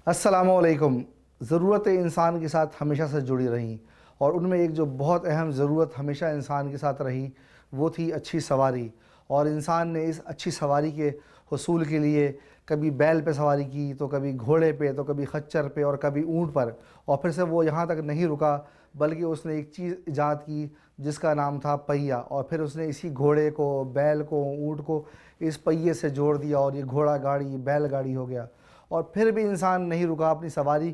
अस्सलामुअलैकुम। ज़रूरतें इंसान के साथ हमेशा से जुड़ी रहीं और उनमें एक जो बहुत अहम ज़रूरत हमेशा इंसान के साथ रही वो थी अच्छी सवारी। और इंसान ने इस अच्छी सवारी के हसूल के लिए कभी बैल पे सवारी की, तो कभी घोड़े पे, तो कभी खच्चर पे और कभी ऊँट पर। और फिर से वो यहाँ तक नहीं रुका, बल्कि उसने एक चीज़ ईजाद की जिसका नाम था पहिया। और फिर उसने इसी घोड़े को, बैल को, ऊँट को इस पहिए से जोड़ दिया और ये घोड़ा गाड़ी, बैलगाड़ी हो गया। और फिर भी इंसान नहीं रुका, अपनी सवारी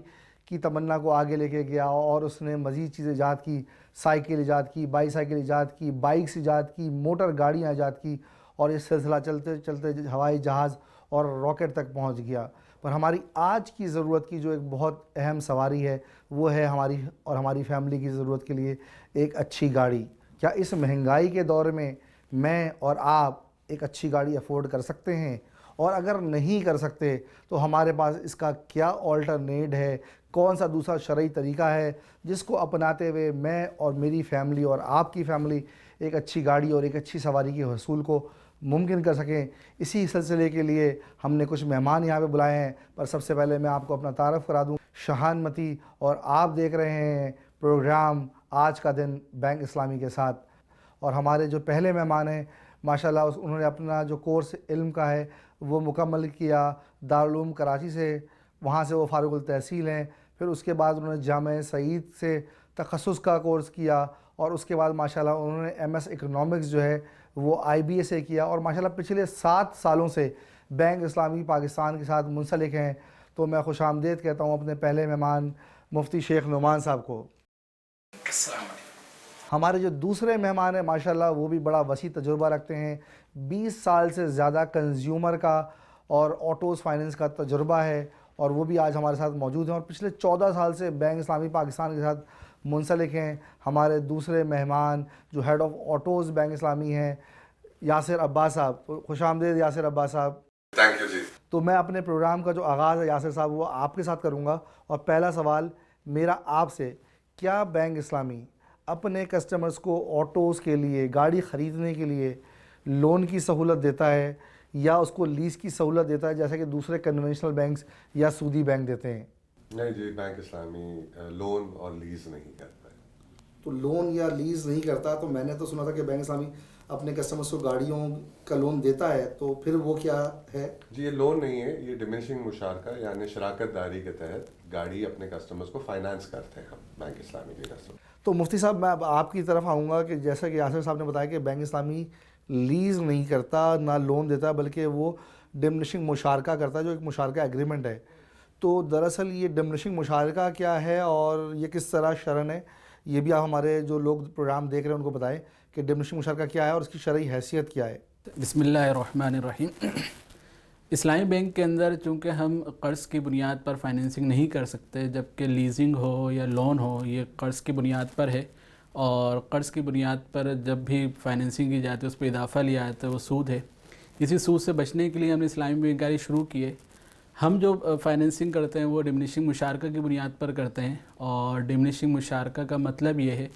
की तमन्ना को आगे लेके गया और उसने मज़ीद चीज़ें ईजाद की। साइकिल ईजाद की, बाईसाइकिल ईजाद की, बाइक्स ईजाद की, मोटर गाड़ियाँ ईजाद की। और ये सिलसिला चलते चलते हवाई जहाज़ और रॉकेट तक पहुंच गया। पर हमारी आज की ज़रूरत की जो एक बहुत अहम सवारी है वो है हमारी और हमारी फैमिली की ज़रूरत के लिए एक अच्छी गाड़ी। क्या इस महंगाई के दौर में मैं और आप एक अच्छी गाड़ी अफोर्ड कर सकते हैं? और अगर नहीं कर सकते तो हमारे पास इसका क्या ऑल्टरनेट है? कौन सा दूसरा शरई तरीका है जिसको अपनाते हुए मैं और मेरी फैमिली और आपकी फैमिली एक अच्छी गाड़ी और एक अच्छी सवारी के हसूल को मुमकिन कर सकें? इसी सिलसिले के लिए हमने कुछ मेहमान यहाँ पे बुलाए हैं। पर सबसे पहले मैं आपको अपना तारफ़ करा दूँ, शहान मती, और आप देख रहे हैं प्रोग्राम आज का दिन बैंक इस्लामी के साथ। और हमारे जो पहले मेहमान हैं, माशाल्लाह उन्होंने अपना जो कोर्स इल्म का है वो मुकम्मल किया दारुल उलूम कराची से। वहाँ से वो फ़ारुक़ुल तहसील हैं। फिर उसके बाद उन्होंने जामे सईद से तखस्सुस का कोर्स किया और उसके बाद माशाल्लाह उन्होंने एमएस इकोनॉमिक्स जो है वो आईबीए से किया। और माशाल्लाह पिछले 7 सालों से बैंक इस्लामी पाकिस्तान के साथ मुंसलिक हैं। तो मैं खुशामदीद कहता हूँ अपने पहले मेहमान मुफ्ती शेख नुमान साहब को। हमारे जो दूसरे मेहमान हैं माशाल्लाह वो भी बड़ा वसी तजुर्बा रखते हैं। 20 साल से ज़्यादा कंज्यूमर का और ऑटोज़ फाइनेंस का तजुर्बा है और वो भी आज हमारे साथ मौजूद हैं और पिछले 14 साल से बैंक इस्लामी पाकिस्तान के साथ मुंसलिक हैं। हमारे दूसरे मेहमान जो हेड ऑफ़ ऑटोज़ बैंक इस्लामी हैं, यासिर अब्बास साहब। तो खुशामदीद यासिर अब्बास साहब। थैंक यू जी। तो मैं अपने प्रोग्राम का जो आगाज़ है यासिर साहब वो आपके साथ करूँगा। और पहला सवाल मेरा आपसे, क्या बैंक इस्लामी अपने कस्टमर्स को ऑटोज़ के लिए, गाड़ी ख़रीदने के लिए लोन की सहूलत देता है या उसको लीज़ की सहूलत देता है जैसे कि दूसरे कन्वेंशनल बैंक्स या सूदी बैंक देते हैं? नहीं जी, बैंक इस्लामी लोन और लीज नहीं करता है। तो लोन या लीज़ नहीं करता, तो मैंने तो सुना था कि बैंक इस्लामी अपने कस्टमर्स को गाड़ियों का लोन देता है, तो फिर वो क्या है? जी, ये लोन नहीं है, ये डिमिनिशिंग मुशारका यानी शराकत दारी के तहत गाड़ी अपने कस्टमर्स को फाइनेंस करते हैं हम बैंक इस्लामी के कस्टमर। तो मुफ्ती साहब मैं अब आपकी तरफ आऊँगा कि जैसा कि यासिर साहब ने बताया कि बैंक इस्लामी लीज़ नहीं करता, ना लोन देता, बल्कि वो डिमिनिशिंग मुशारका करता है जो एक मुशारका एग्रीमेंट है। तो दरअसल ये डिमिनिशिंग मुशारका क्या है और ये किस तरह शरन है, ये भी आप हमारे जो लोग प्रोग्राम देख रहे हैं उनको बताएं कि डिमिनिशिंग मुशारका क्या है और इसकी शरई हैसियत क्या है। बिस्मिल्लाहिर्रहमानिर्रहीम। इस्लामी बैंक के अंदर चूँकि हम क़र्ज़ की बुनियाद पर फाइनेंसिंग नहीं कर सकते, जबकि लीजिंग हो या लोन हो ये क़र्ज़ की बुनियाद पर है और क़र्ज़ की बुनियाद पर जब भी फाइनेंसिंग की जाती है उस पर इजाफ़ा लिया जाता है, वो सूद है। इसी सूद से बचने के लिए हमने इस्लामी बैंकारी शुरू की है। हम जो फाइनेंसिंग करते हैं वो डिमिनिशिंग मुशारका की बुनियाद पर करते हैं और डिमिनिशिंग मुशारका का मतलब ये है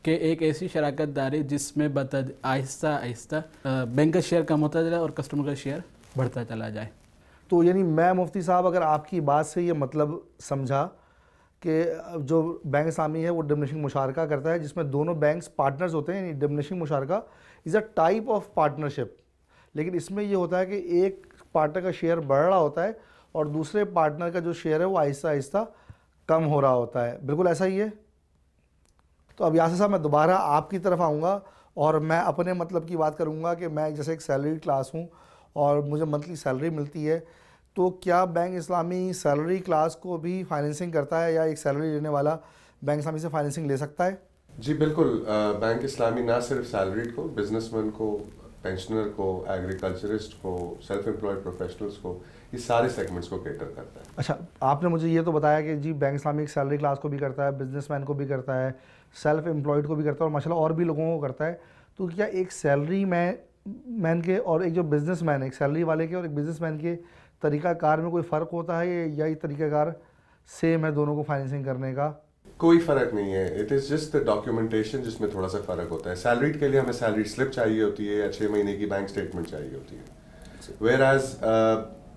कि एक ऐसी शराकत दारी जिसमें आहिस्ता आहिस्ता बैंक का शेयर कम होता चला और कस्टमर का शेयर बढ़ता चला जाए। तो यानी मैं मुफ्ती साहब अगर आपकी बात से ये मतलब समझा कि जो बैंक इस्लामी है वो डिमिनिशिंग मुशारका करता है जिसमें दोनों बैंक्स पार्टनर्स होते हैं, यानी डिमिनिशिंग मुशारका is a type of partnership. लेकिन इसमें ये होता है कि एक पार्टनर का शेयर बढ़ रहा होता है और दूसरे पार्टनर का जो शेयर है वो आहिस्ता आहिस्ता कम हो रहा होता है। बिल्कुल ऐसा ही है। तो अब यासिर साहब मैं दोबारा आपकी तरफ आऊँगा और मैं अपने मतलब की बात करूँगा कि मैं जैसे एक सैलरी क्लास हूँ और मुझे मंथली सैलरी मिलती है, तो क्या बैंक इस्लामी सैलरी क्लास को भी फाइनेंसिंग करता है या एक सैलरी लेने वाला बैंक इस्लामी से फाइनेंसिंग ले सकता है? जी बिल्कुल, बैंक इस्लामी ना सिर्फ सैलरीड को, बिजनेसमैन को, पेंशनर को, एग्रीकल्चरिस्ट को, सेल्फ एम्प्लॉयड प्रोफेशनल्स को, ये सारे सेगमेंट्स को कैटर करता है। अच्छा, आपने मुझे ये तो बताया कि जी बैंक इस्लामी एक सैलरी क्लास को भी करता है, बिजनेसमैन को भी करता है, सेल्फ एम्प्लॉयड को भी करता है और माशाल्लाह और भी लोगों को करता है। तो क्या एक सैलरी मैन के और एक जो बिजनेसमैन है, एक सैलरी वाले के और एक बिजनेसमैन के तरीक़ाकार में कोई फ़र्क होता है या ये तरीक़ाकार सेम है दोनों को फाइनेंसिंग करने का? कोई फ़र्क नहीं है, it is just the documentation जिसमें थोड़ा सा फ़र्क होता है। सैलरीड के लिए हमें सैलरी स्लिप चाहिए होती है या 6 महीने की बैंक स्टेटमेंट चाहिए होती है। वेयर एज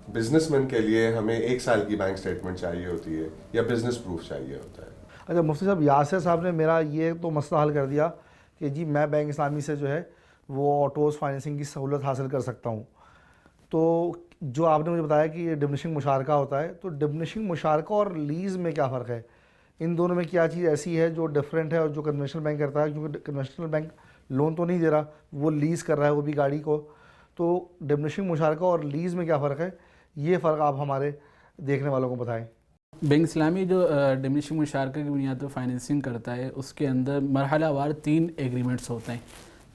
बिजनेसमैन के लिए हमें 1 साल की बैंक स्टेटमेंट चाहिए होती है या बिजनेस प्रूफ चाहिए होता है। अच्छा मुफ्ती साहब, यासिर साहब ने मेरा ये तो मसला हल कर दिया कि जी मैं बैंक इस्लामी से जो है वो ऑटोज़ फाइनेंसिंग की सहूलत हासिल कर सकता हूँ। तो जो आपने मुझे बताया कि ये डिमिनिशिंग मुशारका होता है, तो डिमिनिशिंग मुशारका और लीज़ में क्या फ़र्क है? इन दोनों में क्या चीज़ ऐसी है जो डिफरेंट है और जो कन्वेंशनल बैंक करता है? क्योंकि कन्वेंशनल बैंक लोन तो नहीं दे रहा, वो लीज़ कर रहा है वो भी गाड़ी को। तो डिमिनिशिंग मुशारका और लीज़ में क्या फ़र्क है? ये फ़र्क आप हमारे देखने वालों को बताएं। बैंक इस्लामी जो डिमिनिशिंग मुशारका की बुनियाद पर फाइनेंसिंग करता है, उसके अंदर मरहलावार 3 एग्रीमेंट्स होते हैं।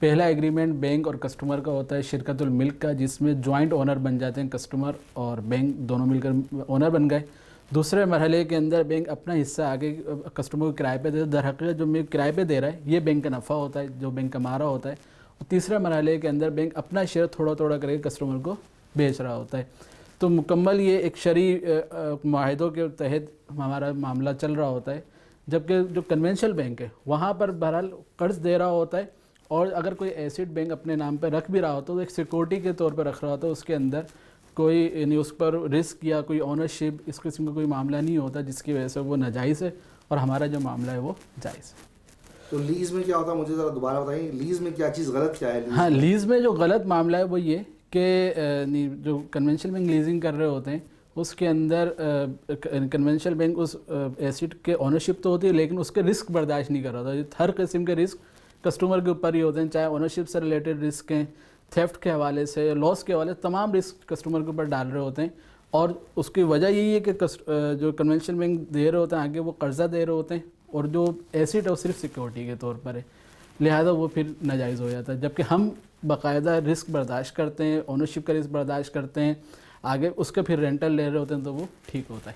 पहला एग्रीमेंट बैंक और कस्टमर का होता है शिरकतुल मिल्क का, जिसमें जॉइंट ओनर बन जाते हैं, कस्टमर और बैंक दोनों मिलकर ओनर बन गए। दूसरे मरहले के अंदर बैंक अपना हिस्सा आगे कस्टमर को किराए पे दे, दर हकीकत जो बैंक किराए पे दे रहा है ये बैंक का नफ़ा होता है जो बैंक कमा रहा होता है। और तीसरे मरहले के अंदर बैंक अपना शेयर थोड़ा थोड़ा करके कस्टमर को बेच रहा होता है। तो मुकम्मल ये एक शरई माहिदों के तहत हमारा मामला चल रहा होता है। जबकि जो कन्वेंशनल बैंक है वहाँ पर बहरहाल कर्ज़ दे रहा होता है, और अगर कोई एसेट बैंक अपने नाम पर रख भी रहा होता है तो एक सिक्योरिटी के तौर पर रख रहा होता है, उसके अंदर कोई यानी उस पर रिस्क या कोई ओनरशिप इस किस्म का कोई मामला नहीं होता, जिसकी वजह से वो नाजायज़ है और हमारा जो मामला है वो जायज़ है। तो लीज़ में क्या होता है, मुझे ज़रा दोबारा बताइए, लीज़ में क्या चीज़ गलत क्या है? हाँ, लीज़ में जो गलत मामला है वो ये कि जो कन्वेंशनल बैंक लीजिंग कर रहे होते हैं उसके अंदर कन्वेंशनल बैंक उस एसेट के ओनरशिप तो होती है, लेकिन उसके रिस्क बर्दाश्त नहीं कर रहा होता। हर किस्म के रिस्क कस्टमर के ऊपर ही होते हैं, चाहे ओनरशिप से रिलेटेड रिस्क हैं, थेफ्ट के हवाले से, लॉस के हवाले से, तमाम रिस्क कस्टमर के ऊपर डाल रहे होते हैं। और उसकी वजह यही है कि जो कन्वेंशनल बैंक दे रहे होते हैं आगे वो कर्ज़ा दे रहे होते हैं, और जो एसेट है वो सिर्फ सिक्योरिटी के तौर पर है, लिहाजा वो फिर नाजायज़ हो जाता है। जबकि हम बाकायदा रिस्क बर्दाश्त करते हैं, ओनरशिप का रिस्क बर्दाश्त करते हैं, आगे उसके फिर रेंटल ले रहे होते हैं, तो वो ठीक होता है।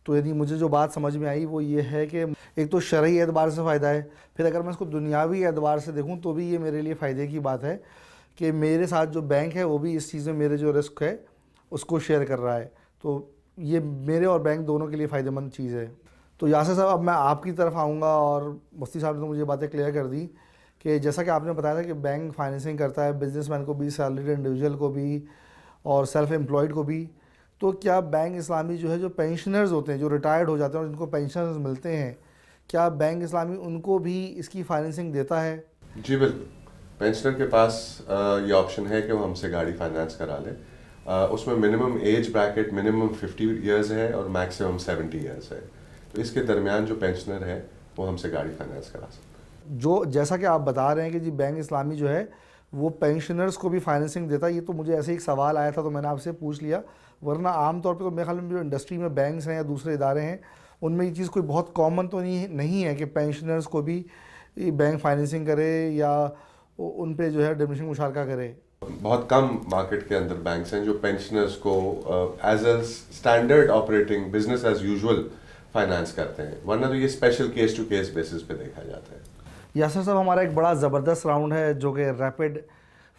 तो यदि मुझे जो बात समझ में आई वो ये है कि एक तो शरई एतबार से फ़ायदा है, फिर अगर मैं इसको दुनियावी एतबार से देखूं तो भी ये मेरे लिए फ़ायदे की बात है कि मेरे साथ जो बैंक है वो भी इस चीज़ में मेरे जो रिस्क है उसको शेयर कर रहा है। तो ये मेरे और बैंक दोनों के लिए फ़ायदेमंद चीज़ है। तो यासिर साहब, अब मैं आपकी तरफ आऊँगा, और मुफ्ती साहब ने तो मुझे बातें क्लियर कर दी कि जैसा कि आपने बताया था कि बैंक फाइनेंसिंग करता है बिजनेसमैन को भी, सैलरीड इंडिविजुअल को भी और सेल्फ एम्प्लॉयड को भी। तो क्या बैंक इस्लामी जो है, जो पेंशनर्स होते हैं, जो रिटायर्ड हो जाते हैं और जिनको पेंशनर्स मिलते हैं, क्या बैंक इस्लामी उनको भी इसकी फाइनेंसिंग देता है? जी बिल्कुल, पेंशनर के पास ये ऑप्शन है कि वो हमसे गाड़ी फाइनेंस करा ले। उसमें minimum age bracket minimum 50 years है और मैक्सिमम 70 ईयर्स है। तो इसके दरमियान जो पेंशनर है वो हमसे गाड़ी फाइनेंस करा सकता है। जो जैसा कि आप बता रहे हैं कि जी बैंक इस्लामी जो है वो पेंशनर्स को भी फाइनेंसिंग देता है, ये तो मुझे ऐसे एक सवाल आया था तो मैंने आपसे पूछ लिया, वरना आमतौर पे तो मेरे ख्याल में जो इंडस्ट्री में बैंक्स हैं या दूसरे इदारे हैं उनमें ये चीज़ कोई बहुत कॉमन तो नहीं है कि पेंशनर्स को भी बैंक फाइनेंसिंग करे या उन पे जो है डिमिनिशिंग मुशारका करे। बहुत कम मार्केट के अंदर बैंक्स हैं जो पेंशनर्स को as a standard operating business as usual finance करते हैं, वरना तो ये special case to case basis पे देखा जाता है। यासिर साहब, हमारा एक बड़ा ज़बरदस्त राउंड है जो कि रैपिड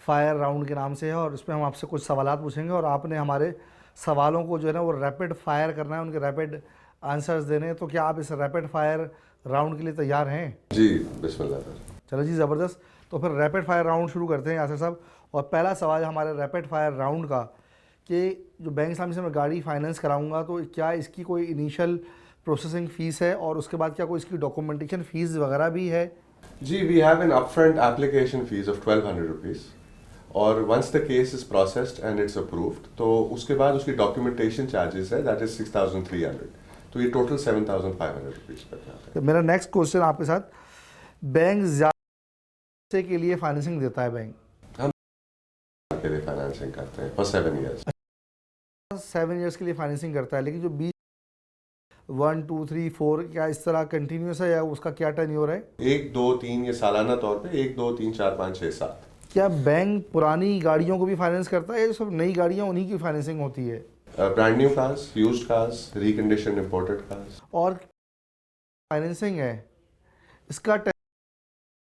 फायर राउंड के नाम से है, और इसमें हम आपसे कुछ सवालात पूछेंगे और आपने हमारे सवालों को जो है ना वो रैपिड फायर करना है, उनके रैपिड आंसर्स देने हैं। तो क्या आप इस रैपिड फायर राउंड के लिए तैयार हैं? जी बिस्मिल्लाह सर। चलो जी, ज़बरदस्त। तो फिर रैपिड फायर राउंड शुरू करते हैं यासिर साहब। और पहला सवाल हमारे रैपिड फायर राउंड का कि जो बैंक इस्लामी से मैं गाड़ी फाइनेंस कराऊंगा तो क्या इसकी कोई इनिशियल प्रोसेसिंग फ़ीस है, और उसके बाद क्या कोई इसकी डॉक्यूमेंटेशन फ़ीस वगैरह भी है? जी, we have an upfront application fees of 1200 rupees, और once the case is processed and it's approved तो उसके बाद उसकी डॉक्यूमेंटेशन चार्जेस है दैट इज 6300, तो ये टोटल 7500 रुपीज़ पर जाता है। तो मेरा नेक्स्ट क्वेश्चन आपके साथ, बैंक ज़्यादा के लिए फाइनेंसिंग देता है बैंक? के लिए फाइनेंसिंग करते हैं फॉर 7 ईयर्स। 7 ईयर्स के लिए फाइनेंसिंग करता है, लेकिन जो 20 1 2 3 4 क्या इस तरह कंटिन्यूस है या उसका क्या टेन्योर है? 1 2 3 ये सालाना तौर पे 1 2 3 4 5 6 7। क्या बैंक पुरानी गाड़ियों को भी फाइनेंस करता है या सब नई गाड़ियाँ उन्हीं की फाइनेंसिंग होती है? Brand new cars, used cars, reconditioned imported cars. और फाइनेंसिंग है इसका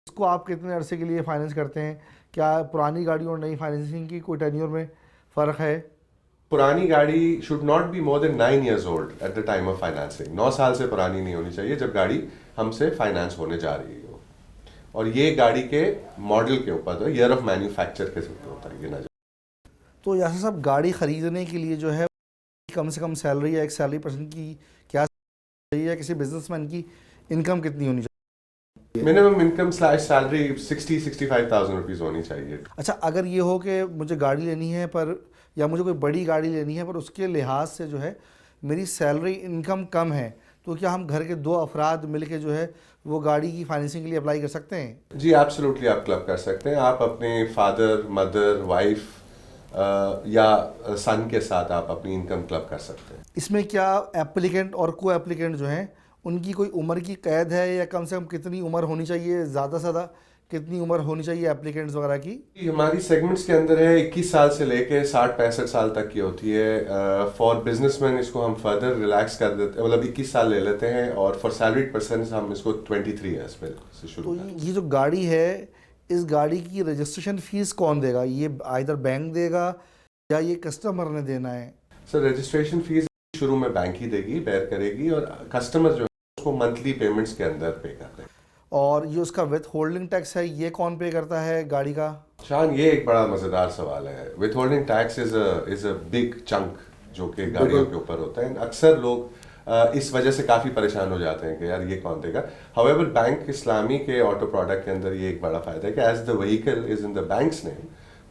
इसको आप कितने अरसे के लिए फाइनेंस करते हैं? क्या पुरानी गाड़ी और नई फाइनेंसिंग की कोई टेन्योर में फ़र्क है? पुरानी गाड़ी should not be more than 9 years old at the time of financing. 9 साल से पुरानी नहीं होनी चाहिए जब गाड़ी हमसे फाइनेंस होने जा रही हो, और ये गाड़ी के मॉडल के ऊपर तो ईयर ऑफ मैन्युफैक्चर के ऊपर होता है ये ना। तो यासिर साहब, गाड़ी ख़रीदने के लिए जो है कम से कम सैलरी या एक सैलरी पर्सन की क्या चाहिए, या किसी बिजनेसमैन की इनकम कितनी होनी चाहिए? Minimum income slash salary 60-65,000 rupees होनी चाहिए। अच्छा, अगर ये हो कि मुझे गाड़ी लेनी है पर, या मुझे कोई बड़ी गाड़ी लेनी है पर उसके लिहाज से जो है मेरी सैलरी इनकम कम है, तो क्या हम घर के 2 अफराद मिलके जो है वो गाड़ी की फाइनेंसिंग के लिए अप्लाई कर सकते हैं? जी एब्सोल्युटली, आप क्लब कर सकते हैं। आप अपने फादर, मदर, वाइफ या सन के साथ आप अपनी इनकम क्लब कर सकते हैं। इसमें क्या एप्लीकेंट और को एप्लीकेंट जो हैं उनकी कोई उम्र की कैद है, या कम से कम कितनी उम्र होनी चाहिए, ज़्यादा से ज़्यादा कितनी उम्र होनी चाहिए एप्लीकेंट्स वगैरह की? ये हमारी सेगमेंट्स के अंदर है 21 साल से लेके 60-65 साल तक की होती है। फॉर बिजनेसमैन इसको हम फर्दर रिलैक्स कर देते हैं, मतलब 21 साल ले लेते हैं, और फॉर सैलरीड पर्सन हम इसको 23 ईयर्स पे से शुरू तो करते हैं। ये जो गाड़ी है, इस गाड़ी की रजिस्ट्रेशन फीस कौन देगा? ये आइदर बैंक देगा या ये कस्टमर ने देना है? सर रजिस्ट्रेशन फीस शुरू में बैंक ही देगी, बेयर करेगी, और कस्टमर जो है उसको मंथली पेमेंट्स के अंदर पे करते हैं। और ये उसका विथ होल्डिंग टैक्स है, ये कौन पे करता है गाड़ी का? शान, ये एक बड़ा मज़ेदार सवाल है। With holding tax is a big chunk जो कि गाड़ियों के ऊपर होता है। अक्सर लोग इस वजह से काफ़ी परेशान हो जाते हैं कि यार ये कौन देगा। हाउएवर बैंक इस्लामी के ऑटो प्रोडक्ट के अंदर ये एक बड़ा फ़ायदा है कि as the vehicle is in the bank's name,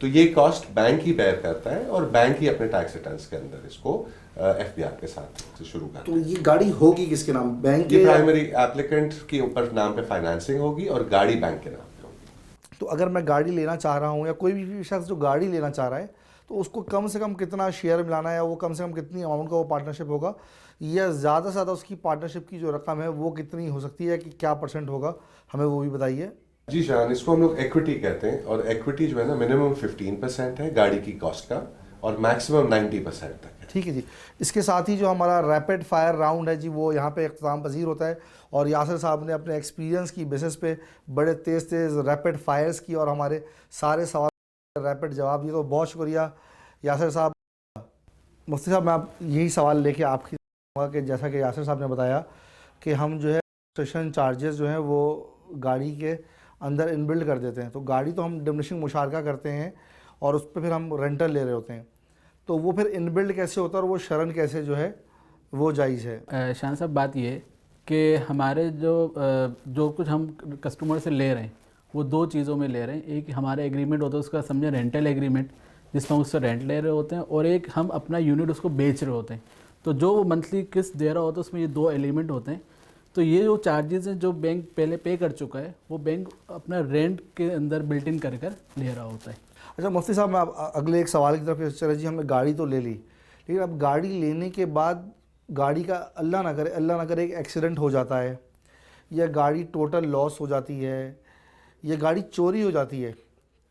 तो ये कॉस्ट बैंक ही बेयर करता है, और बैंक ही अपने टैक्स रिटर्न्स के अंदर इसको FBR के साथ से शुरू करता तो ये गाड़ी होगी किसके नाम? बैंक है। के ये या- प्राइमरी एप्लीकेंट के ऊपर नाम पे फाइनेंसिंग होगी, और गाड़ी बैंक के नाम पे होगी। तो अगर मैं गाड़ी लेना चाह रहा हूँ, या कोई भी शख्स जो गाड़ी लेना चाह रहा है, तो उसको कम से कम कितना शेयर मिलाना है, या वो कम से कम कितनी अमाउंट का वो पार्टनरशिप होगा, या ज़्यादा से ज़्यादा उसकी पार्टनरशिप की जो रकम है वो कितनी हो सकती है, कि क्या परसेंट होगा, हमें वो भी बताइए। जी शान, इसको हम लोग इक्विटी कहते हैं, और इक्विटी जो है ना मिनिमम 15% है गाड़ी की कॉस्ट का, और मैक्सिमम 90% तक है। ठीक है जी। इसके साथ ही जो हमारा रैपिड फायर राउंड है जी, वो यहाँ पे इख्तिताम पजीर होता है, और यासिर साहब ने अपने एक्सपीरियंस की बेसिस पे बड़े तेज़ तेज़ रैपिड फायर्स की और हमारे सारे सवाल रैपिड जवाब दिए। तो बहुत शुक्रिया यासिर साहब। मुफ्ती साहब, मैं आप यही सवाल लेके आपकी कि जैसा कि यासिर साहब ने बताया कि हम जो है रजिस्ट्रेशन चार्जेस जो हैं वो गाड़ी के अंदर इनबिल्ड कर देते हैं, तो गाड़ी तो हम डिमनिशिंग मुशारका करते हैं और उस पर फिर हम रेंटल ले रहे होते हैं, तो वो फिर इनबिल्ड कैसे होता है और वो शरण कैसे जो है वो जायज़ है? शान साहब, बात ये है कि हमारे जो कुछ हम कस्टमर से ले रहे हैं वो 2 चीज़ों में ले रहे हैं। एक हमारा एग्रीमेंट होता है, उसका समझे रेंटल एग्रीमेंट, जिसमें हम उससे रेंट ले रहे होते हैं, और एक हम अपना यूनिट उसको बेच रहे होते हैं। तो जो वो मंथली किस्त दे रहा होता है उसमें ये 2 एलिमेंट होते हैं। तो ये जो चार्जेस हैं जो बैंक पहले पे कर चुका है, वो बैंक अपना रेंट के अंदर बिल्ट इन कर ले रहा होता है। अच्छा मुफ्ती साहब, मैं अगले एक सवाल की तरफ चले जी। हमने गाड़ी तो ले ली, लेकिन अब गाड़ी लेने के बाद गाड़ी का अल्लाह ना करे एक एक्सीडेंट हो जाता है, या गाड़ी टोटल लॉस हो जाती है, या गाड़ी चोरी हो जाती है,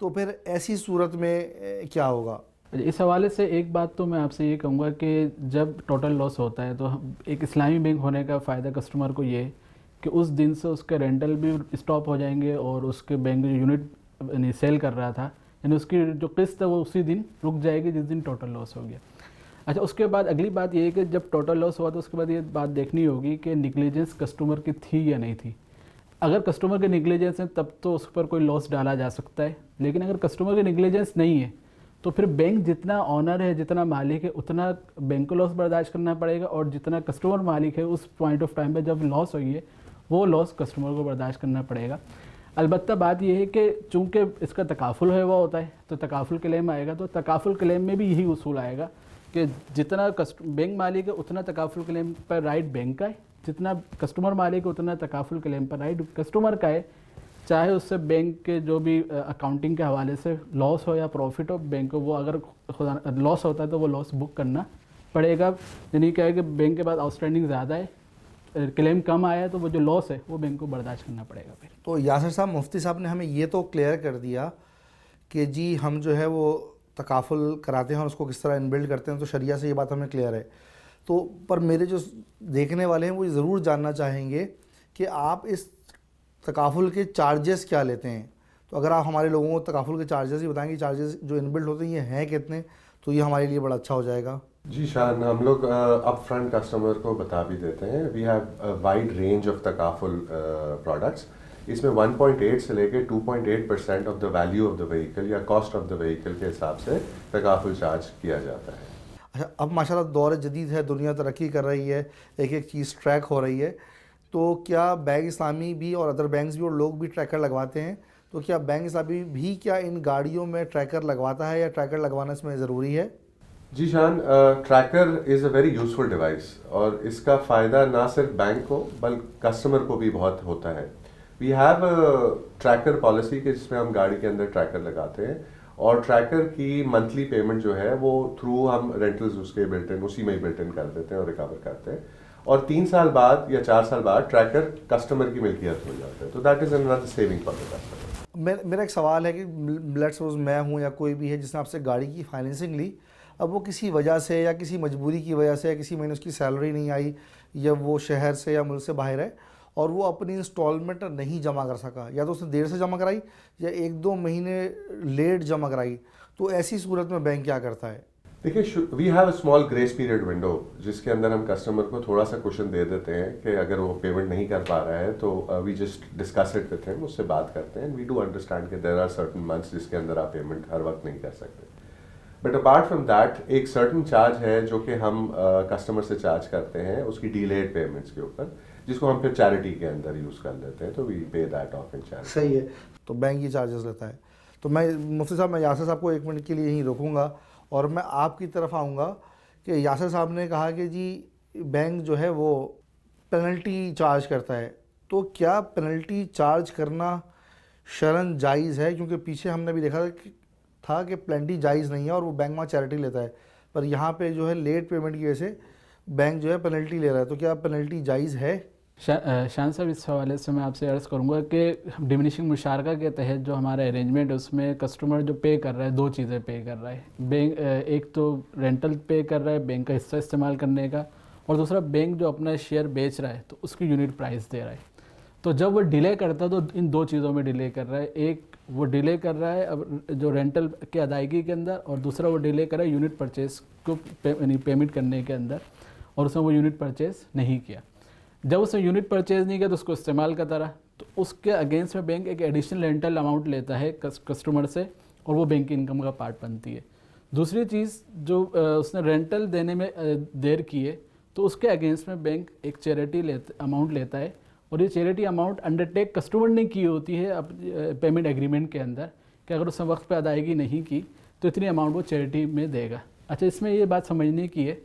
तो फिर ऐसी सूरत में क्या होगा? इस हवाले से एक बात तो मैं आपसे ये कहूँगा कि जब टोटल लॉस होता है तो एक इस्लामी बैंक होने का फ़ायदा कस्टमर को ये है कि उस दिन से उसके रेंटल भी स्टॉप हो जाएंगे, और उसके बैंक जो यूनिट यानी सेल कर रहा था, यानी उसकी जो किस्त है वो उसी दिन रुक जाएगी जिस दिन टोटल लॉस हो गया। अच्छा, उसके बाद अगली बात ये है कि जब टोटल लॉस हुआ तो उसके बाद ये बात देखनी होगी कि निगलिजेंस कस्टमर की थी या नहीं थी। अगर कस्टमर के निगलिजेंस है तब तो उस पर कोई लॉस डाला जा सकता है, लेकिन अगर कस्टमर के निगलिजेंस नहीं है तो फिर बैंक जितना ऑनर है, जितना मालिक है, उतना बैंक को लॉस बर्दाश्त करना पड़ेगा, और जितना कस्टमर मालिक है उस पॉइंट ऑफ टाइम पे जब लॉस हुई है वो लॉस कस्टमर को बर्दाश्त करना पड़ेगा। अलबत्ता बात यह है कि चूँकि इसका तकाफुल हुआ होता है तो तकाफुल क्लेम आएगा, तो तकाफुल क्लेम में भी यही उसूल आएगा कि जितना बैंक मालिक है उतना तकाफुल क्लेम पर राइट बैंक का है, जितना कस्टमर मालिक है उतना तकाफुल क्लेम पर राइट कस्टमर का है। चाहे उससे बैंक के जो भी अकाउंटिंग के हवाले से लॉस हो या प्रॉफिट हो, बैंक को वो अगर लॉस होता है तो वो लॉस बुक करना पड़ेगा। यानी क्या है कि बैंक के बाद आउटस्टैंडिंग ज़्यादा है, क्लेम कम आया है, तो वो जो लॉस है वो बैंक को बर्दाश्त करना पड़ेगा फिर। तो यासिर साहब, मुफ्ती साहब ने हमें ये तो क्लियर कर दिया कि जी हम जो है वो तकाफुल कराते हैं और उसको किस तरह इनबिल्ड करते हैं, तो शरिया से ये बात हमें क्लियर है। तो पर मेरे जो देखने वाले हैं वो ज़रूर जानना चाहेंगे कि आप इस तकाफुल के चार्जेस क्या लेते हैं। तो अगर आप हमारे लोगों को तकाफुल के चार्जेस ही बताएंगे, चार्जेस जो इनबिल्ड होते हैं ये हैं कितने, तो ये हमारे लिए बड़ा अच्छा हो जाएगा। जी शान, हम लोग अप फ्रंट कस्टमर को बता भी देते हैं। We have wide range of तकाफुल प्रोडक्ट्स। इसमें 1.8 से लेके 2.8% of the value of the vehicle या कॉस्ट ऑफ द व्हीकल के हिसाब से तकाफुल चार्ज किया जाता है। अच्छा, अब माशाल्लाह दौर जदीद है, दुनिया तरक्की कर रही है, एक एक चीज़ ट्रैक हो रही है, तो क्या बैंक इस्लामी भी और अदर बैंक्स भी और लोग भी ट्रैकर लगवाते हैं? तो क्या बैंक इस्लामी भी क्या इन गाड़ियों में ट्रैकर लगवाता है या ट्रैकर लगवाना इसमें ज़रूरी है? जी शान, tracker is a very useful device और इसका फ़ायदा ना सिर्फ बैंक को बल्कि कस्टमर को भी बहुत होता है। We have a tracker policy कि जिसमें हम गाड़ी के अंदर ट्रैकर लगाते हैं और ट्रैकर की मंथली पेमेंट जो है वो थ्रू हम रेंटल्स उसके बिल्ट इन उसी में ही बिल्ट इन कर देते हैं और रिकवर करते हैं, और 3 साल बाद या 4 साल बाद ट्रैकर कस्टमर की मिल्कियत हो जाता है, तो that is another saving for the customer. मेरा एक सवाल है कि लेट्स सपोज मैं हूँ या कोई भी है जिसने आपसे गाड़ी की फाइनेंसिंग ली, अब वो किसी वजह से या किसी मजबूरी की वजह से या किसी महीने उसकी सैलरी नहीं आई या वो शहर से या मुल्क से बाहर है और वो अपनी इंस्टॉलमेंट नहीं जमा कर सका, या तो उसने देर से जमा कराई या 1-2 महीने लेट जमा कराई, तो ऐसी सूरत में बैंक क्या करता है? देखिए, we have a small grace period window जिसके अंदर हम कस्टमर को थोड़ा सा क्वेश्चन दे देते हैं कि अगर वो पेमेंट नहीं कर पा रहा है तो we just discuss it with him, उससे बात करते हैं। वी डू अंडरस्टैंड कि देयर आर सर्टेन मंथ्स जिसके अंदर आप पेमेंट हर वक्त नहीं कर सकते, बट अपार्ट फ्रॉम दैट एक सर्टेन चार्ज है जो कि हम कस्टमर से चार्ज करते हैं उसकी डिलेड पेमेंट्स के ऊपर, जिसको हम फिर चैरिटी के अंदर यूज़ कर लेते हैं, तो वी पे दैट ऑफ इन चैरिटी। सही है, तो बैंक ये चार्जेस लेता है। तो मैं मुफ्ती साहब, मैं यासिर साहब को 1 मिनट के लिए यहीं रोकूंगा और मैं आपकी तरफ आऊँगा कि यासिर साहब ने कहा कि जी बैंक जो है वो पेनल्टी चार्ज करता है, तो क्या पेनल्टी चार्ज करना शरन जायज़ है? क्योंकि पीछे हमने भी देखा था कि पेनल्टी जायज़ नहीं है और वो बैंक वहाँ चैरिटी लेता है, पर यहाँ पे जो है लेट पेमेंट की वजह से बैंक जो है पेनल्टी ले रहा है, तो क्या पेनल्टी जायज़ है? शान साहब, इस हवाले से मैं आपसे अर्ज़ करूंगा कि डिमिनिशिंग मुशारका के तहत जो हमारा अरेंजमेंट है उसमें कस्टमर जो पे कर रहा है 2 चीज़ें पे कर रहा है। बैंक एक तो रेंटल पे कर रहा है बैंक का हिस्सा इस्तेमाल करने का, और दूसरा बैंक जो अपना शेयर बेच रहा है तो उसकी यूनिट प्राइस दे रहा है। तो जब वो डिले करता है तो इन 2 चीज़ों में डिले कर रहा है। एक वो डिले कर रहा है अब जो रेंटल के अदायगी के अंदर, और दूसरा वो डिले कर रहा है यूनिट परचेज़ को पेमेंट करने के अंदर, और उसने वो यूनिट परचेज़ नहीं किया। जब उसने यूनिट परचेज़ नहीं किया तो उसको इस्तेमाल करता रहा, तो उसके अगेंस्ट में बैंक एक एडिशनल रेंटल अमाउंट लेता है कस्टमर से, और वो बैंक की इनकम का पार्ट बनती है। दूसरी चीज़, जो उसने रेंटल देने में देर की है तो उसके अगेंस्ट में बैंक एक चैरिटी अमाउंट लेता है, और ये चैरिटी अमाउंट अंडरटेक कस्टमर ने की होती है अब पेमेंट एग्रीमेंट के अंदर कि अगर उसने वक्त पे अदायगी नहीं की तो इतनी अमाउंट वो चैरिटी में देगा। अच्छा, इसमें ये बात समझने की है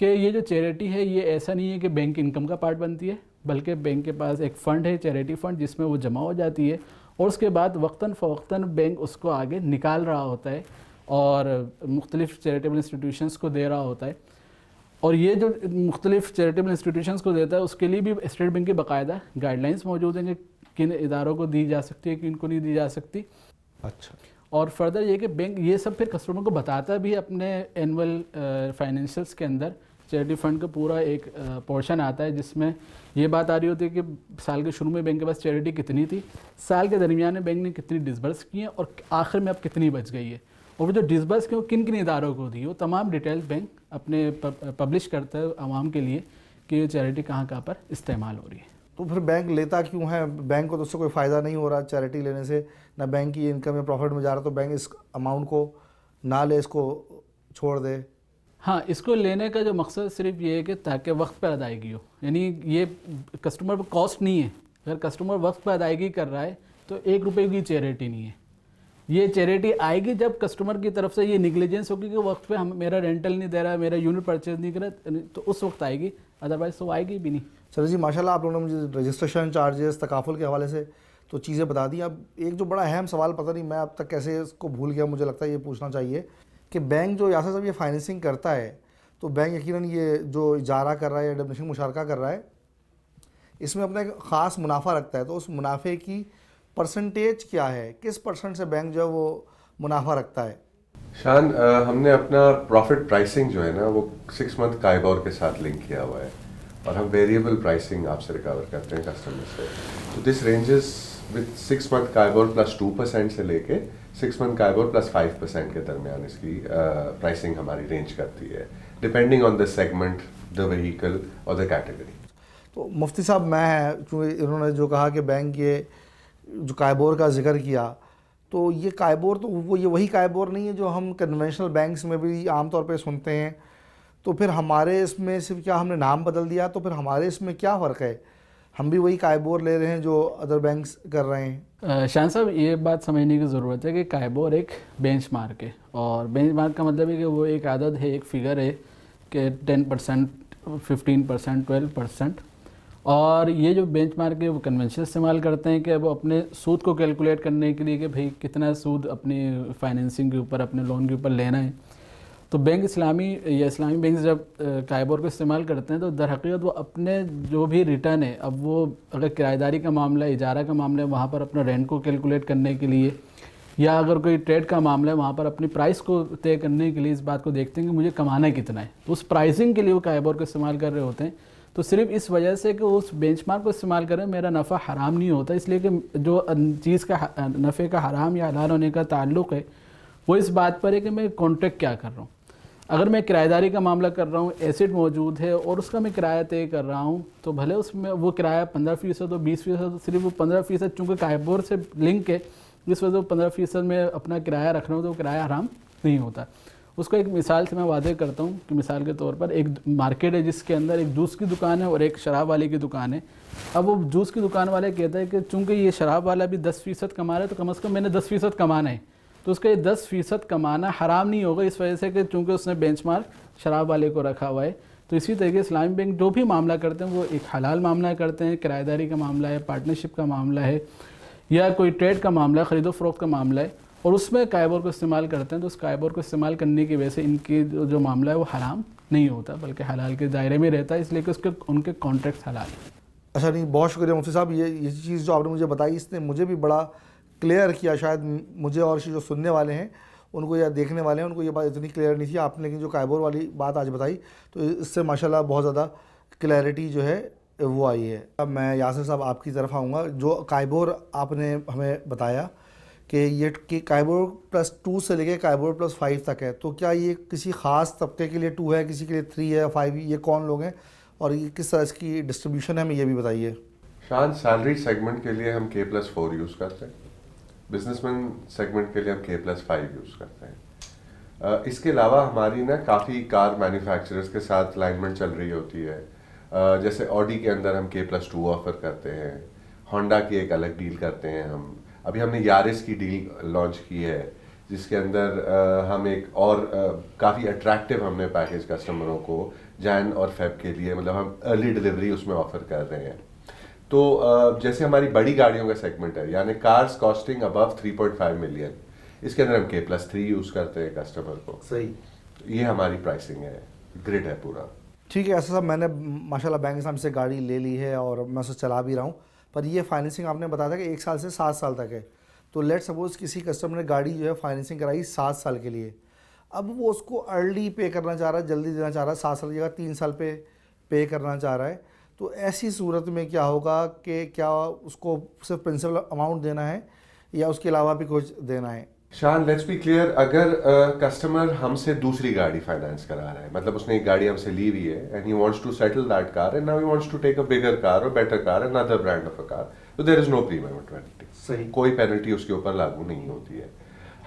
कि ये जो चैरिटी है ये ऐसा नहीं है कि बैंक की इनकम का पार्ट बनती है, बल्कि बैंक के पास एक फ़ंड है, चैरिटी फ़ंड, जिसमें वो जमा हो जाती है और उसके बाद वक्तन फ़वक्तन बैंक उसको आगे निकाल रहा होता है और मुख्तलिफ़ चैरिटेबल इंस्टीट्यूशंस को दे रहा होता है। और ये जो मुख्तलिफ़ चैरिटेबल इंस्टीट्यूशंस को देता है उसके लिए भी स्टेट बैंक की बाकायदा गाइडलाइंस मौजूद हैं कि किन इदारों को दी जा सकती है, किन को नहीं दी जा सकती। अच्छा, और फर्दर ये कि बैंक ये सब फिर कस्टमर को बताता भी अपने एनुअल फाइनेंशियल्स के अंदर। चैरिटी फ़ंड का पूरा एक पोर्शन आता है जिसमें ये बात आ रही होती है कि साल के शुरू में बैंक के पास चैरिटी कितनी थी, साल के दरमियान में बैंक ने कितनी डिसबर्स की है और आखिर में अब कितनी बच गई है, और वो जो डिसबर्स की वो किन किन इदारों को दी, वो तमाम डिटेल्स बैंक अपने पब्लिश करता है आवाम के लिए कि ये चैरिटी कहाँ कहाँ पर इस्तेमाल हो रही है। तो फिर बैंक लेता क्यों है? बैंक को तो उससे कोई फ़ायदा नहीं हो रहा चैरिटी लेने से, ना बैंक की इनकम या प्रॉफिट में जा रहा, तो बैंक इस अमाउंट को ना ले, इसको छोड़ दे। हाँ, इसको लेने का जो मकसद सिर्फ ये है कि ताकि वक्त पर अदायगी हो, यानी ये कस्टमर पर कॉस्ट नहीं है। अगर कस्टमर वक्त पर अदायगी कर रहा है तो 1 रुपये की चैरिटी नहीं है। ये चैरिटी आएगी जब कस्टमर की तरफ से ये निगलिजेंस होगी कि वक्त पे हम मेरा रेंटल नहीं दे रहा है, मेरा यूनिट परचेज नहीं कर रहा, तो उस वक्त आएगी, अदरवाइज तो आएगी भी नहीं। चलो जी, माशाल्लाह आप लोगों ने मुझे रजिस्ट्रेशन चार्जेस, तकाफुल के हवाले से तो चीज़ें बता दी। अब एक जो बड़ा अहम सवाल, पता नहीं मैं अब तक कैसे इसको भूल गया, मुझे लगता है ये पूछना चाहिए कि बैंक जो यासिर साहब ये फाइनेंसिंग करता है, तो बैंक यकीनन ये जो इजारा कर रहा है या डिमिनिशिंग मुशारका कर रहा है, इसमें अपना एक ख़ास मुनाफा रखता है, तो उस मुनाफे की परसेंटेज क्या है? किस परसेंट से बैंक जो है वो मुनाफा रखता है? शान, हमने अपना प्रॉफिट प्राइसिंग जो है ना वो 6 मंथ काइबोर के साथ लिंक किया हुआ है, और हम वेरिएबल प्राइसिंग आपसे रिकवर करते हैं कस्टमर से। तो this ranges with 6 month KIBOR plus 2% से लेके 6 मंथ काइबोर प्लस 5% के दरमियान इसकी प्राइसिंग हमारी रेंज करती है, depending on the segment, the vehicle और द कैटेगरी। तो मुफ्ती साहब, मैं चूँकि इन्होंने जो कहा कि बैंक ये जो काइबोर का जिक्र किया, तो ये काइबोर तो वो ये वही काइबोर नहीं है जो हम कन्वेंशनल बैंक्स में भी आम तौर पे सुनते हैं, तो फिर हमारे इसमें सिर्फ क्या हमने नाम बदल दिया, तो फिर हमारे इसमें क्या फ़र्क है? हम भी वही काइबोर ले रहे हैं जो अदर बैंक्स कर रहे हैं। शान साहब, ये बात समझने की ज़रूरत है कि काइबोर एक बेंचमार्क है, और बेंचमार्क का मतलब है कि वो एक आदत है, एक फिगर है कि 10%, 15%, 12%। और ये जो बेंचमार्क है वो कन्वेंशन इस्तेमाल करते हैं कि वो अपने सूद को कैलकुलेट करने के लिए कि भाई कितना सूद अपनी फाइनेंसिंग के ऊपर, अपने लोन के ऊपर लेना है। तो बैंक इस्लामी या इस्लामी बैंक जब काइबोर को इस्तेमाल करते हैं तो दर हकीकत वो अपने जो भी रिटर्न है, अब वो अगर किराएदारी का मामला है, इजारा का मामला है, वहाँ पर अपना रेंट को कैलकुलेट करने के लिए, या अगर कोई ट्रेड का मामला है वहाँ पर अपनी प्राइस को तय करने के लिए इस बात को देखते हैं कि मुझे कमाना कितना है, तो उस प्राइसिंग के लिए वो काइबोर को इस्तेमाल कर रहे होते हैं। तो सिर्फ इस वजह से कि उस बेंचमार्क को इस्तेमाल करें मेरा नफ़ा हराम नहीं होता, इसलिए कि जो चीज़ का नफ़े का हराम या हलाल होने का ताल्लुक़ है वो इस बात पर है कि मैं कॉन्ट्रैक्ट क्या कर रहा हूँ। अगर मैं किराएदारी का मामला कर रहा हूँ, एसेट मौजूद है और उसका मैं किराया तय कर रहा हूँ, तो भले उसमें वो किराया 15% हो, 20% हो, सिर्फ वो 15% चूँकि काइबोर से लिंक है, इस वजह से 15% में अपना किराया रख रहा हूँ तो वो किराया हराम नहीं होता। उसको एक मिसाल से मैं वादे करता हूँ कि मिसाल के तौर पर एक मार्केट है जिसके अंदर एक जूस की दुकान है और एक शराब वाले की दुकान है। अब वो जूस की दुकान वाले कहता है कि चूँकि ये शराब वाला भी 10% कमा रहा है तो कम से कम मैंने 10% कमाना है, तो उसका ये 10% कमाना हराम नहीं होगा इस वजह से कि चूँकि उसने बेंचमार्क शराब वाले को रखा हुआ है। तो इसी तरीके इस्लामी बैंक जो भी मामला करते हैं वो एक हलाल मामला करते हैं, किराएदारी का मामला है, पार्टनरशिप का मामला है, या कोई ट्रेड का मामला है, ख़रीदो फ़रोख्त का मामला है, और उसमें काइबोर को इस्तेमाल करते हैं। तो उस काइबोर को इस्तेमाल करने की वजह से इनकी जो मामला है वो हराम नहीं होता बल्कि हलाल के दायरे में रहता है, इसलिए कि उसके उनके कॉन्ट्रैक्ट हलाल है। अच्छा, नहीं, बहुत शुक्रिया मुफ्ती साहब। ये चीज़ जो आपने मुझे बताई इसने मुझे भी बड़ा क्लियर किया, शायद मुझे और जो सुनने वाले हैं उनको या देखने वाले हैं उनको ये बात इतनी क्लियर नहीं थी आपने, लेकिन जो काइबोर वाली बात आज बताई तो इससे माशाल्लाह बहुत ज़्यादा क्लैरिटी जो है वो आई है। अब मैं यासिर साहब आपकी तरफ आऊँगा। जो काइबोर आपने हमें बताया कि ये कि काइबोर +2 से लेके काइबोर +5 तक है, तो क्या ये किसी ख़ास तबके के लिए 2 है, किसी के लिए 3 है, 5, ये कौन लोग हैं और ये किस तरह इसकी डिस्ट्रीब्यूशन है, हमें ये भी बताइए। शान, सैलरी सेगमेंट के लिए हम K+4 यूज़ करते हैं, बिजनेसमैन सेगमेंट के लिए हम K+5 यूज़ करते हैं। इसके अलावा हमारी ना काफ़ी कार मैन्युफैक्चरर्स के साथ अलाइनमेंट चल रही होती है। जैसे ऑडी के अंदर हम K+2 ऑफ़र करते हैं, होंडा की एक अलग डील करते हैं हम। अभी हमने यारिस की डील लॉन्च की है जिसके अंदर हम एक और काफ़ी अट्रैक्टिव हमने पैकेज कस्टमरों को जैन और फेब के लिए, मतलब हम अर्ली डिलीवरी उसमें ऑफ़र कर रहे हैं। तो जैसे हमारी बड़ी गाड़ियों का सेगमेंट है, यानी कार्स कॉस्टिंग अबव 3.5 मिलियन, इसके अंदर हम K+3 यूज़ करते हैं कस्टमर को। सही, ये हमारी प्राइसिंग है, ग्रिड है पूरा। ठीक है। ऐसा सब मैंने माशाल्लाह बैंक इस्लाम से गाड़ी ले ली है और मैं उसे चला भी रहा हूँ, पर ये फाइनेंसिंग आपने बताया था कि 1 साल से 7 साल तक है। तो लेट सपोज़ किसी कस्टमर ने गाड़ी जो है फाइनेंसिंग कराई 7 साल के लिए, अब वो उसको अर्ली पे करना चाह रहा है, जल्दी देना चाह रहा है, 7 साल की जगह 3 साल पे करना चाह रहा है, तो ऐसी सूरत में क्या होगा कि क्या उसको सिर्फ प्रिंसिपल अमाउंट देना है या उसके अलावा भी कुछ देना है? शान, लेट्स बी क्लियर, अगर कस्टमर हमसे दूसरी गाड़ी फाइनेंस करा रहा है, मतलब उसने एक गाड़ी हमसे ली हुई है and he wants to settle that car and now he wants to take a bigger car और better car, another brand of a car, तो there is no premium penalty. सही, कोई पेनल्टी उसके ऊपर लागू नहीं होती है।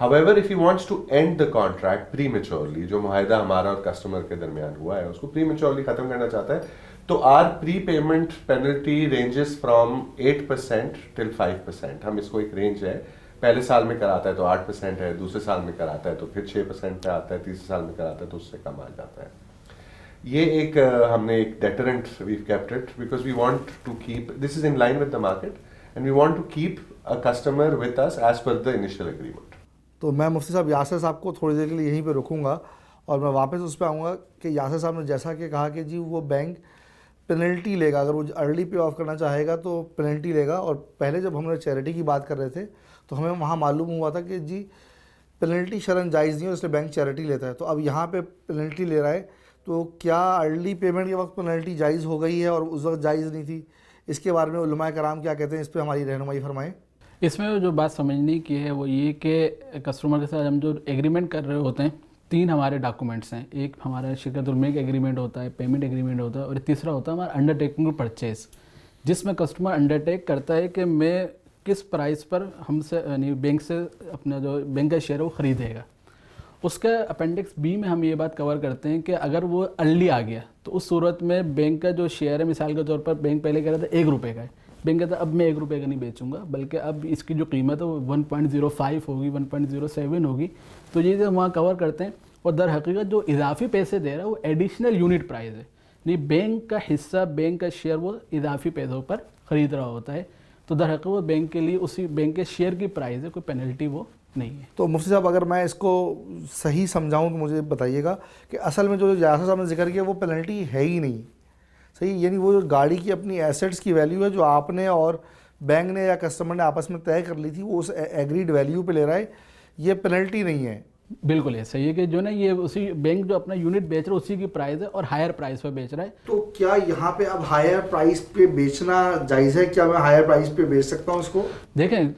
However if he wants to end the contract prematurely, जो मुआहदा हमारा और कस्टमर के दरमियान हुआ है उसको प्रीमेच्योरली खत्म करना चाहता है, तो our prepayment penalty ranges from 8% till 5%। हम इसको एक रेंज है, पहले साल में कराता है तो 8% है, दूसरे साल में कराता है तो फिर 6% पे आता है, तीसरे साल में कराता है तो उससे कम आ जाता है। ये एक हमने एक deterrent we kept it because we want to keep this is in line with the market and we want to keep a customer with us as per the initial agreement. तो मैं मुफ्ती साहब यासिर साहब को थोड़ी देर के लिए यहीं पे रुकूंगा और मैं वापस उस पर आऊँगा कि यासिर साहब ने जैसा कि कहा कि जी वो बैंक पेनल्टी लेगा, अगर वो अर्ली पे ऑफ करना चाहेगा तो पेनल्टी लेगा। और पहले जब हमने चैरिटी की बात कर रहे थे तो हमें वहाँ मालूम हुआ था कि जी पेनल्टी शरन जायज़ नहीं है, इसलिए बैंक चैरिटी लेता है। तो अब यहाँ पे पेनल्टी ले रहा है, तो क्या अर्ली पेमेंट के वक्त पेनल्टी जायज़ हो गई है और उस वक्त जायज़ नहीं थी? इसके बारे में उलमाए कराम क्या कहते हैं, इस पर हमारी रहनुमाई फरमाएँ। इसमें जो बात समझने की है वो ये कि कस्टमर के साथ हम जो एग्रीमेंट कर रहे होते हैं, 3 हमारे डॉक्यूमेंट्स हैं। एक हमारा शिरकतुल मिल्क एग्रीमेंट होता है, पेमेंट एग्रीमेंट होता है, और तीसरा होता है हमारा अंडरटेकिंग परचेज, जिसमें कस्टमर अंडरटेक करता है कि मैं किस प्राइस पर हमसे यानी बैंक से अपना जो बैंक का शेयर है वो ख़रीदेगा। उसका अपेंडिक्स बी में हम ये बात कवर करते हैं कि अगर वो अर्ली आ गया तो उस सूरत में बैंक का जो शेयर है, मिसाल के तौर पर बैंक पहले कह रहा था 1 रुपये का है, बैंक कहता अब मैं 1 रुपये का नहीं बेचूंगा, बल्कि अब इसकी जो कीमत है वो 1.05 होगी, 1.07 होगी। तो ये जो वहाँ कवर करते हैं। और दर हकीकत जो इजाफी पैसे दे रहा है वो एडिशनल यूनिट प्राइस है, नहीं बैंक का हिस्सा, बैंक का शेयर वो इजाफी पैसों पर ख़रीद रहा होता है। तो दर हकीकत वो बैंक के लिए उसी बैंक के शेयर की प्राइस है, कोई पेनल्टी वो नहीं है। तो मुफ्ती साहब अगर मैं इसको सही समझाऊं तो मुझे बताइएगा कि असल में जो यासर साहब ने जिक्र किया वो पेनल्टी है ही नहीं, सही? यानी वो जो गाड़ी की अपनी एसेट्स की वैल्यू है जो आपने और बैंक ने या कस्टमर ने आपस में तय कर ली थी, वो उस एग्रीड वैल्यू पे ले रहा है, ये पेनल्टी नहीं है। बिल्कुल ऐसा ही है कि जो ना ये उसी बैंक जो अपना यूनिट बेच रहा है उसी की प्राइस है और हायर प्राइस पर बेच रहा है। तो क्या यहाँ पे अब हायर प्राइस पे बेचना जायज़ है? क्या मैं हायर प्राइस पे बेच सकता हूँ इसको? देखें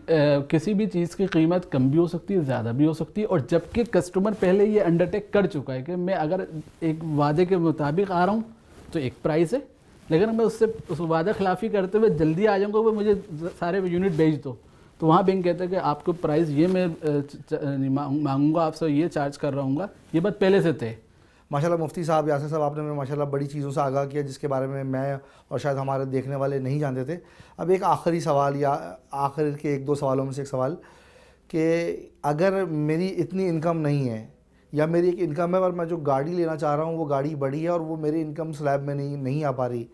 किसी भी चीज़ की कीमत कम भी हो सकती है, ज़्यादा भी हो सकती है, और जबकि कस्टमर पहले ये अंडरटेक कर चुका है कि मैं अगर एक वादे के मुताबिक आ रहा हूँ तो एक प्राइस है, लेकिन मैं उससे उस वादा खिलाफी करते हुए जल्दी आ जाऊँगा, वो मुझे सारे यूनिट बेच दो, तो वहाँ बैंक कहता है कि आपको प्राइस ये मैं मांगूंगा आपसे, ये चार्ज कर रहा हूँ, ये बात पहले से तय। माशाल्लाह मुफ्ती साहब, यासर साहब, आपने हमें माशाल्लाह बड़ी चीज़ों से आगाह किया जिसके बारे में मैं और शायद हमारे देखने वाले नहीं जानते थे। अब एक आखिरी सवाल, या आखिर के 1-2 सवालों में से एक सवाल, कि अगर मेरी इतनी इनकम नहीं है या मेरी एक इनकम है पर मैं जो गाड़ी लेना चाह रहा हूँ वो गाड़ी बड़ी है और वो मेरी इनकम स्लैब में नहीं आ पा रही,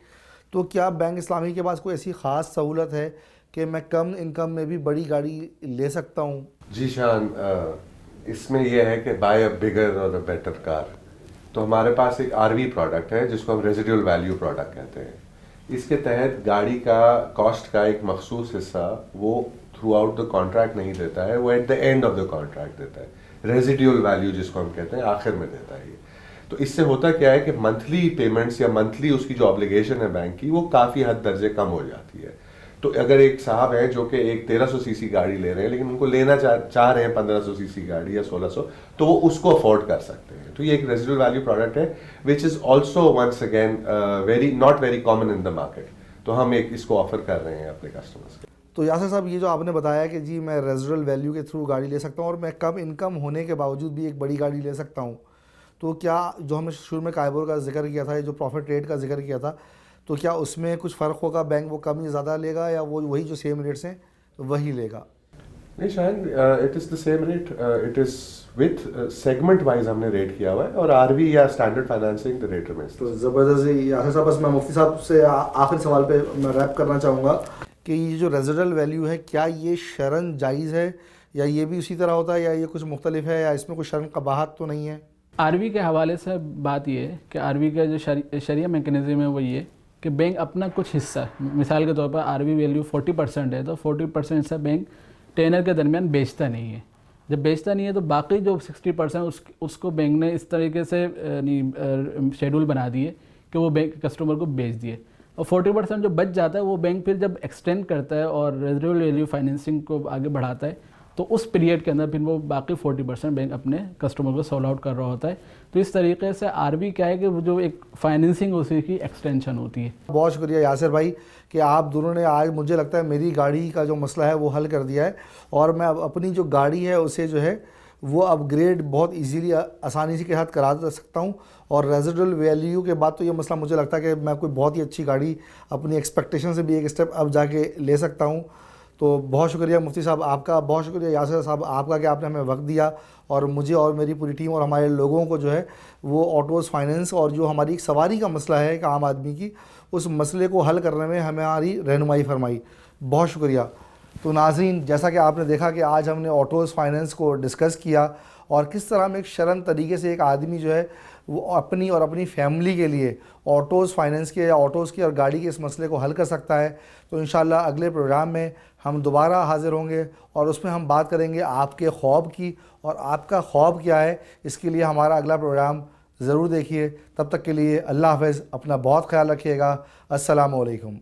तो क्या बैंक इस्लामी के पास कोई ऐसी ख़ास सहूलत है कि मैं कम इनकम में भी बड़ी गाड़ी ले सकता हूँ? जी शान, इसमें यह है कि बाय अ बिगर और अ बेटर कार। तो हमारे पास एक आरवी प्रोडक्ट है जिसको हम रेजिडुअल वैल्यू प्रोडक्ट कहते हैं। इसके तहत गाड़ी का कॉस्ट का एक मखसूस हिस्सा वो थ्रू आउट द कॉन्ट्रैक्ट नहीं देता है, वो at the end of the contract देता है। रेजिडुअल वैल्यू जिसको हम कहते हैं, आखिर में देता है ये। तो इससे होता क्या है कि मंथली पेमेंट्स या मंथली उसकी जो ऑब्लिगेशन है बैंक की, वो काफ़ी हद दर्जे कम हो जाती है। तो अगर एक साहब हैं जो कि एक 1300 सीसी गाड़ी ले रहे हैं लेकिन उनको लेना चाह रहे हैं 1500 सीसी गाड़ी या 1600, तो वो उसको अफोर्ड कर सकते हैं। तो ये एक रेजिडुअल वैल्यू प्रोडक्ट है which is also once again not very common in the market. तो हम एक इसको ऑफर कर रहे हैं अपने कस्टमर्स को। तो यासर साहब, ये जो आपने बताया कि जी मैं रेजिडुअल वैल्यू के थ्रू गाड़ी ले सकता हूँ और मैं कम इनकम होने के बावजूद भी एक बड़ी गाड़ी ले सकता हूँ, तो क्या जो हमने शुरू में कायबोर का जिक्र किया था, जो प्रॉफिट रेट का जिक्र किया था, तो क्या उसमें कुछ फ़र्क होगा? बैंक वो कम या ज़्यादा लेगा या वो वही जो सेम रेट्स हैं वही लेगा? नहीं शायद it is the same rate, it is with segment wise हमने रेट किया हुआ है, और आरवी या standard financing the rate remains. तो ज़बरदस्त यासर साहब, बस मैं मुफ्ती साहब से आखिरी सवाल पे मैं रैप करना चाहूँगा कि ये जो रेजिडुअल वैल्यू है, क्या ये शरन जायज़ है या ये भी उसी तरह होता है या ये कुछ मुख्तलिफ है, या इसमें कोई शरन कबाहत तो नहीं है? आरवी के हवाले से बात ये है कि आरवी का जो शरिया मैकेनिज़्म है वो ये कि बैंक अपना कुछ हिस्सा, मिसाल के तौर पर आरवी वैल्यू 40% है तो 40% हिस्सा बैंक टेनर के दरमियान बेचता नहीं है। जब बेचता नहीं है तो बाकी जो 60% उसको बैंक ने इस तरीके से शेड्यूल बना दिए कि वो बैंक कस्टमर को बेच दिए, और 40% जो बच जाता है वो बैंक फिर जब एक्सटेंड करता है और रेजिडुअल वैल्यू फाइनेंसिंग को आगे बढ़ाता है तो उस पीरियड के अंदर फिर वो बाकी 40% बैंक अपने कस्टमर को सोल्ड आउट कर रहा होता है। तो इस तरीके से आरबी क्या है कि वो जो एक फाइनेंसिंग उसी की एक्सटेंशन होती है। बहुत शुक्रिया यासिर भाई कि आप दोनों ने आज, मुझे लगता है, मेरी गाड़ी का जो मसला है वो हल कर दिया है, और मैं अब अपनी जो गाड़ी है उसे जो है वो अपग्रेड बहुत इजीली आसानी से के साथ करा सकता हूँ। और रेजिडुअल वैल्यू के बाद तो ये मसला मुझे लगता है कि मैं कोई बहुत ही अच्छी गाड़ी अपनी एक्सपेक्टेशन से भी एक स्टेप अब जाके ले सकता हूँ। तो बहुत शुक्रिया मुफ्ती साहब आपका, बहुत शुक्रिया यासिर साहब आपका कि आपने हमें वक्त दिया और मुझे और मेरी पूरी टीम और हमारे लोगों को जो है वो ऑटोज़ फाइनेंस और जो हमारी एक सवारी का मसला है एक आम आदमी की, उस मसले को हल करने में हमारी रहनुमाई फरमाई। बहुत शुक्रिया। तो नाज़रीन, जैसा कि आपने देखा कि आज हमने ऑटोज़ फाइनेंस को डिस्कस किया और किस तरह में एक शरन तरीके से एक आदमी जो है वो अपनी और अपनी फैमिली के लिए ऑटोज़ फाइनेंस के या ऑटोज़ की और गाड़ी के इस मसले को हल कर सकता है। तो इंशाल्लाह अगले प्रोग्राम में हम दोबारा हाज़िर होंगे और उसमें हम बात करेंगे आपके ख्वाब की, और आपका ख्वाब क्या है, इसके लिए हमारा अगला प्रोग्राम ज़रूर देखिए। तब तक के लिए अल्लाह हाफ़िज़, अपना बहुत ख्याल रखिएगा। अस्सलामु अलैकुम।